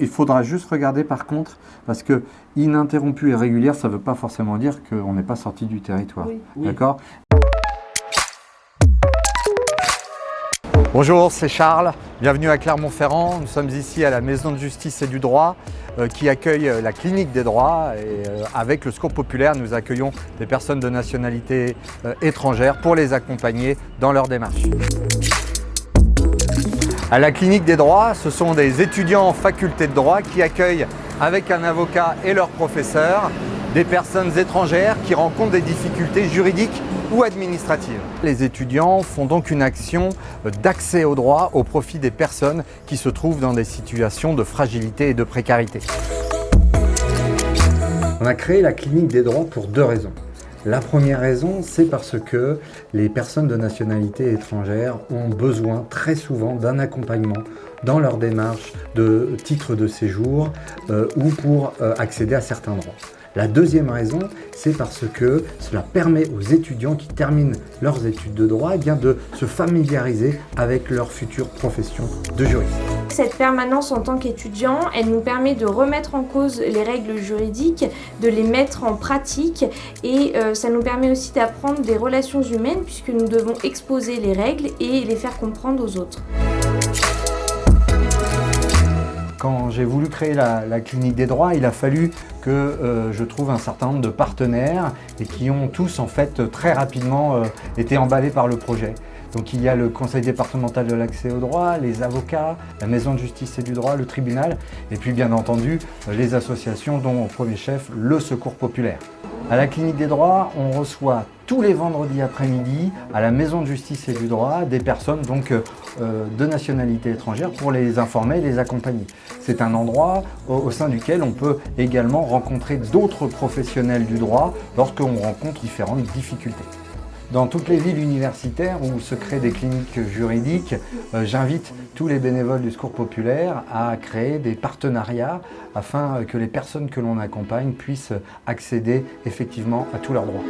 Il faudra juste regarder par contre, parce que ininterrompue et régulière, ça ne veut pas forcément dire qu'on n'est pas sorti du territoire. Oui. D'accord ? Bonjour, c'est Charles. Bienvenue à Clermont-Ferrand. Nous sommes ici à la Maison de Justice et du Droit qui accueille la Clinique des droits. Et avec le Secours populaire, nous accueillons des personnes de nationalité étrangère pour les accompagner dans leur démarche. À la Clinique des droits, ce sont des étudiants en faculté de droit qui accueillent avec un avocat et leur professeur des personnes étrangères qui rencontrent des difficultés juridiques ou administratives. Les étudiants font donc une action d'accès au droit au profit des personnes qui se trouvent dans des situations de fragilité et de précarité. On a créé la Clinique des droits pour deux raisons. La première raison, c'est parce que les personnes de nationalité étrangère ont besoin très souvent d'un accompagnement dans leur démarche de titre de séjour ou pour accéder à certains droits. La deuxième raison, c'est parce que cela permet aux étudiants qui terminent leurs études de droit de se familiariser avec leur future profession de juriste. Cette permanence en tant qu'étudiant, elle nous permet de remettre en cause les règles juridiques, de les mettre en pratique et ça nous permet aussi d'apprendre des relations humaines puisque nous devons exposer les règles et les faire comprendre aux autres. Quand j'ai voulu créer la Clinique des droits, il a fallu que je trouve un certain nombre de partenaires et qui ont tous en fait très rapidement été emballés par le projet. Donc il y a le Conseil départemental de l'accès au droit, les avocats, la Maison de justice et du droit, le tribunal et puis bien entendu les associations dont au premier chef le Secours populaire. À la Clinique des droits, on reçoit tous les vendredis après-midi à la Maison de justice et du droit des personnes donc, de nationalité étrangère pour les informer et les accompagner. C'est un endroit au sein duquel on peut également rencontrer d'autres professionnels du droit lorsqu'on rencontre différentes difficultés. Dans toutes les villes universitaires où se créent des cliniques juridiques, j'invite tous les bénévoles du Secours populaire à créer des partenariats afin que les personnes que l'on accompagne puissent accéder effectivement à tous leurs droits.